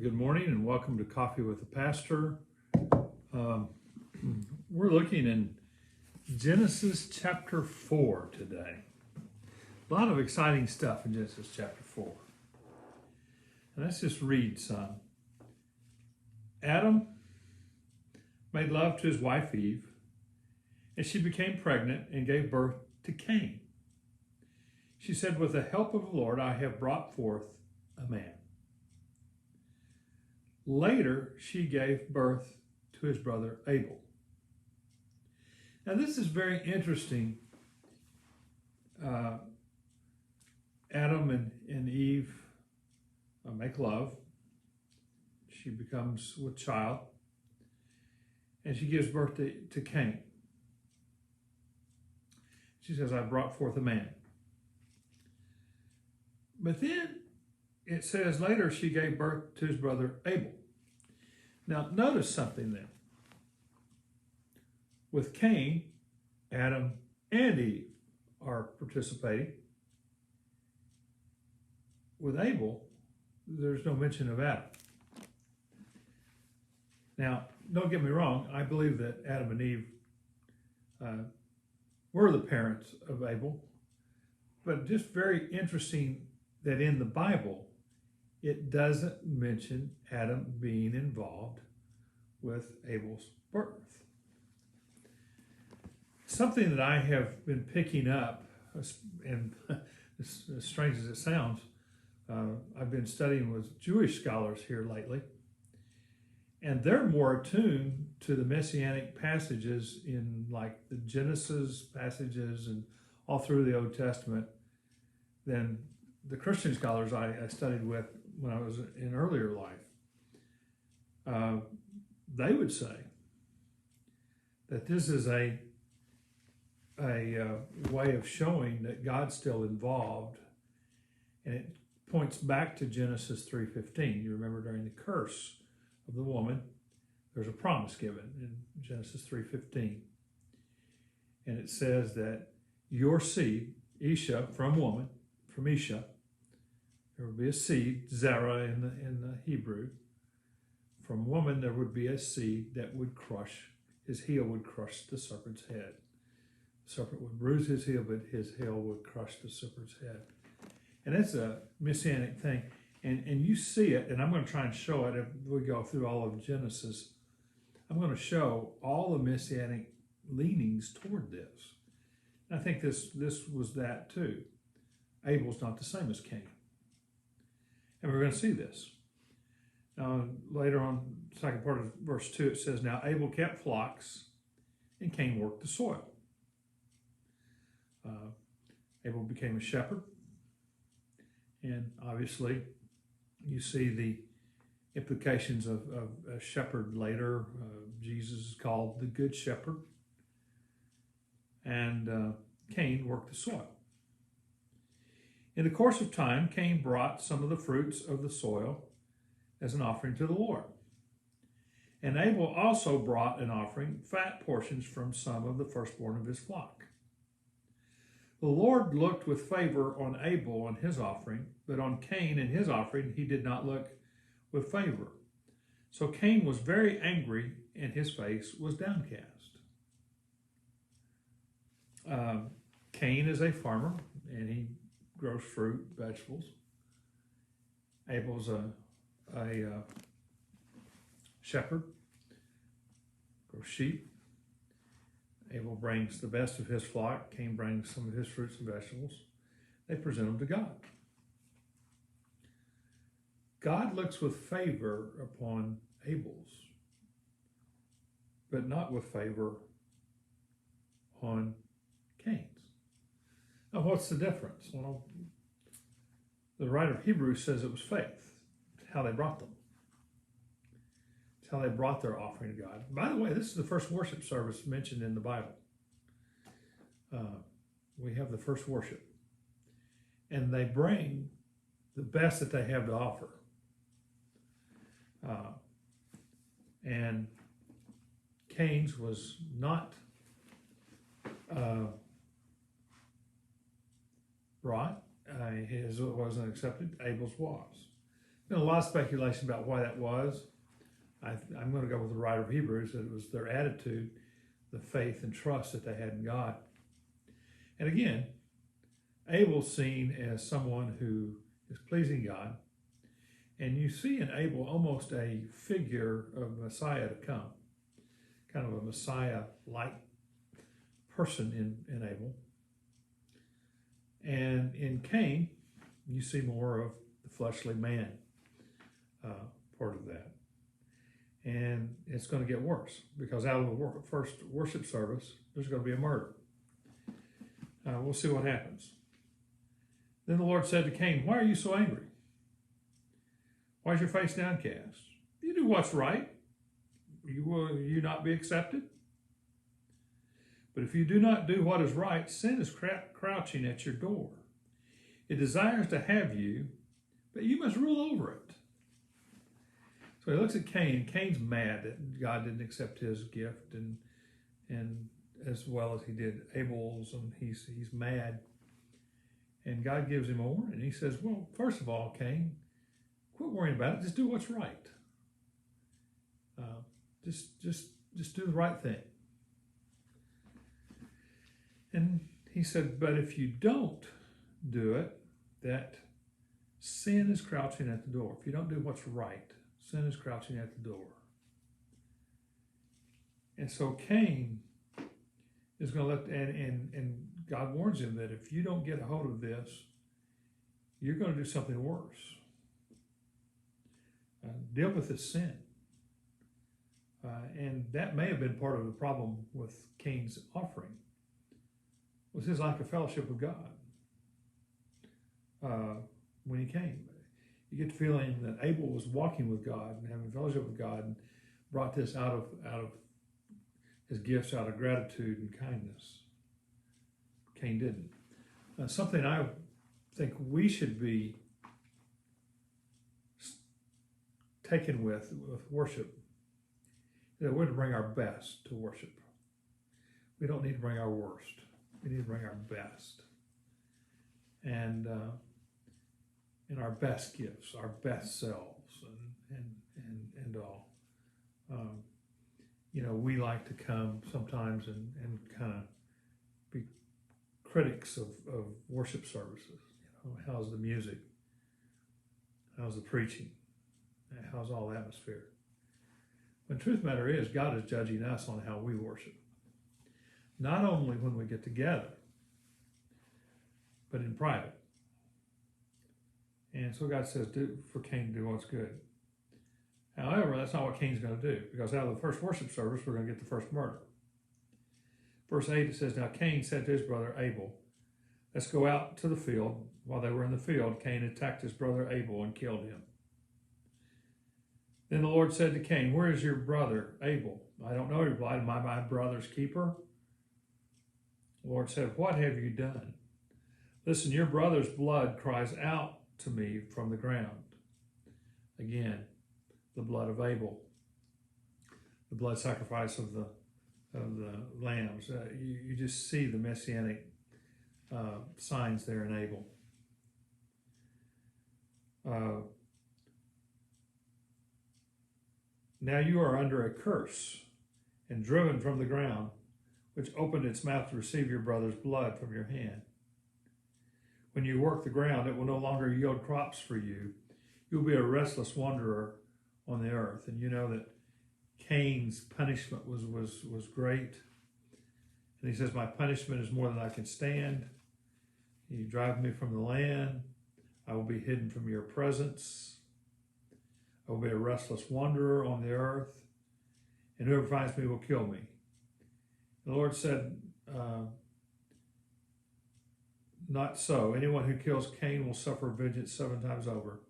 Good morning and welcome to Coffee with the Pastor. Um, we're looking in Genesis chapter 4 today. A lot of exciting stuff in Genesis chapter 4. And let's just read some. Adam made love to his wife Eve, and she became pregnant and gave birth to Cain. She said, "With the help of the Lord, I have brought forth a man." Later, she gave birth to his brother Abel. Now, this is very interesting. Adam and Eve make love. She becomes with child, and she gives birth to Cain. She says, "I brought forth a man." But then it says later she gave birth to his brother Abel. Now, notice something then. With Cain, Adam and Eve are participating. With Abel, there's no mention of Adam. Now, don't get me wrong, I believe that Adam and Eve were the parents of Abel, but just very interesting that in the Bible, it doesn't mention Adam being involved with Abel's birth. Something that I have been picking up, and as strange as it sounds, I've been studying with Jewish scholars here lately, and they're more attuned to the messianic passages in like the Genesis passages and all through the Old Testament than the Christian scholars I studied with when I was in earlier life. They would say that this is a way of showing that God's still involved, and it points back to Genesis 3:15. You remember during the curse of the woman, there's a promise given in Genesis 3:15, and it says that your seed, Isha, from woman, from Isha, there would be a seed, Zerah in the Hebrew. From woman, there would be a seed that would crush, his heel would crush the serpent's head. The serpent would bruise his heel, but his heel would crush the serpent's head. And that's a messianic thing. And you see it, and I'm going to try and show it if we go through all of Genesis. I'm going to show all the messianic leanings toward this. And I think this was that too. Abel's not the same as Cain. And we're going to see this. Now, later on, second part of verse 2, it says, "Now Abel kept flocks, and Cain worked the soil." Abel became a shepherd. And obviously, you see the implications of a shepherd later. Jesus is called the Good Shepherd. And Cain worked the soil. In the course of time, Cain brought some of the fruits of the soil as an offering to the Lord. And Abel also brought an offering, fat portions from some of the firstborn of his flock. The Lord looked with favor on Abel and his offering, but on Cain and his offering he did not look with favor. So Cain was very angry, and his face was downcast. Cain is a farmer, and he grows fruit, vegetables. Abel's a shepherd, grows sheep. Abel brings the best of his flock. Cain brings some of his fruits and vegetables. They present them to God. God looks with favor upon Abel's, but not with favor on Cain's. Now, what's the difference? Well, the writer of Hebrews says it was faith. It's how they brought them. It's how they brought their offering to God. By the way, this is the first worship service mentioned in the Bible. We have the first worship. And they bring the best that they have to offer. And Cain's was not brought. His wasn't accepted. Abel's was. Been a lot of speculation about why that was. I'm going to go with the writer of Hebrews, that it was their attitude, the faith and trust that they had in God. And again, Abel's seen as someone who is pleasing God. And you see in Abel almost a figure of Messiah to come, kind of a Messiah-like person in Abel. And in Cain, you see more of the fleshly man part of that. And it's going to get worse, because out of the first worship service, there's going to be a murder. We'll see what happens. Then the Lord said to Cain, "Why are you so angry? Why is your face downcast? You do what's right. Will you not be accepted? But if you do not do what is right, sin is crouching at your door. It desires to have you, but you must rule over it." So he looks at Cain. Cain's mad that God didn't accept his gift, and as well as he did Abel's, and he's mad. And God gives him a warning. He says, "Well, first of all, Cain, quit worrying about it. Just do what's right. Just do the right thing." And he said, "But if you don't do it, that sin is crouching at the door. If you don't do what's right, sin is crouching at the door." And so Cain is going to let, and God warns him that if you don't get a hold of this, you're going to do something worse. Deal with this sin. And that may have been part of the problem with Cain's offering, was his lack of fellowship with God. When he came, you get the feeling that Abel was walking with God and having fellowship with God, and brought this out of his gifts out of gratitude and kindness. Cain didn't. Something I think we should be taken with worship, that we're to bring our best to worship. We don't need to bring our worst. We need to bring our best. And our best gifts, our best selves, and all. We like to come sometimes and kind of be critics of worship services. How's the music? How's the preaching? How's all the atmosphere? When the truth of the matter is, God is judging us on how we worship. Not only when we get together, but in private. And so God says, for Cain to do what's good. However, that's not what Cain's going to do, because out of the first worship service, we're going to get the first murder. Verse 8, it says, "Now Cain said to his brother Abel, 'Let's go out to the field.' While they were in the field, Cain attacked his brother Abel and killed him. Then the Lord said to Cain, 'Where is your brother Abel?' 'I don't know,' he replied. 'Am I my brother's keeper?' The Lord said, 'What have you done?' 'Listen, your brother's blood cries out to me from the ground.'" Again, the blood of Abel, the blood sacrifice of the lambs. You just see the messianic signs there in Abel. "Now you are under a curse and driven from the ground, which opened its mouth to receive your brother's blood from your hand. When you work the ground, it will no longer yield crops for you. You'll be a restless wanderer on the earth." And you know that Cain's punishment was great. And he says, "My punishment is more than I can stand. You drive me from the land. I will be hidden from your presence. I will be a restless wanderer on the earth, and whoever finds me will kill me." The Lord said, "Not so. Anyone who kills Cain will suffer vengeance 7 times over."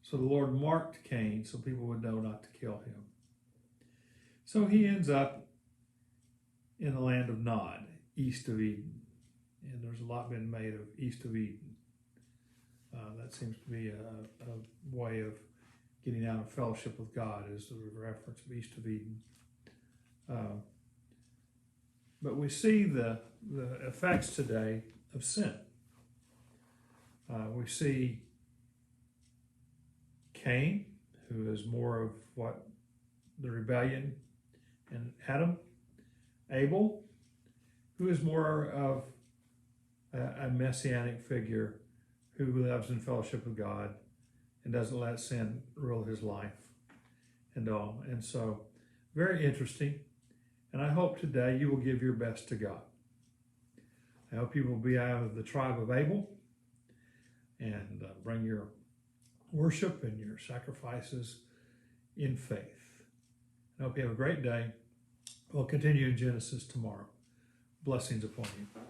So the Lord marked Cain so people would know not to kill him. So he ends up in the land of Nod, east of Eden. And there's a lot been made of east of Eden. That seems to be a way of getting out of fellowship with God, is the reference of east of Eden. But we see the effects today of sin. We see Cain, who is more of what the rebellion and Adam. Abel, who is more of a messianic figure who lives in fellowship with God and doesn't let sin rule his life and all. And so, very interesting. And I hope today you will give your best to God. I hope you will be out of the tribe of Abel and bring your worship and your sacrifices in faith. I hope you have a great day. We'll continue in Genesis tomorrow. Blessings upon you.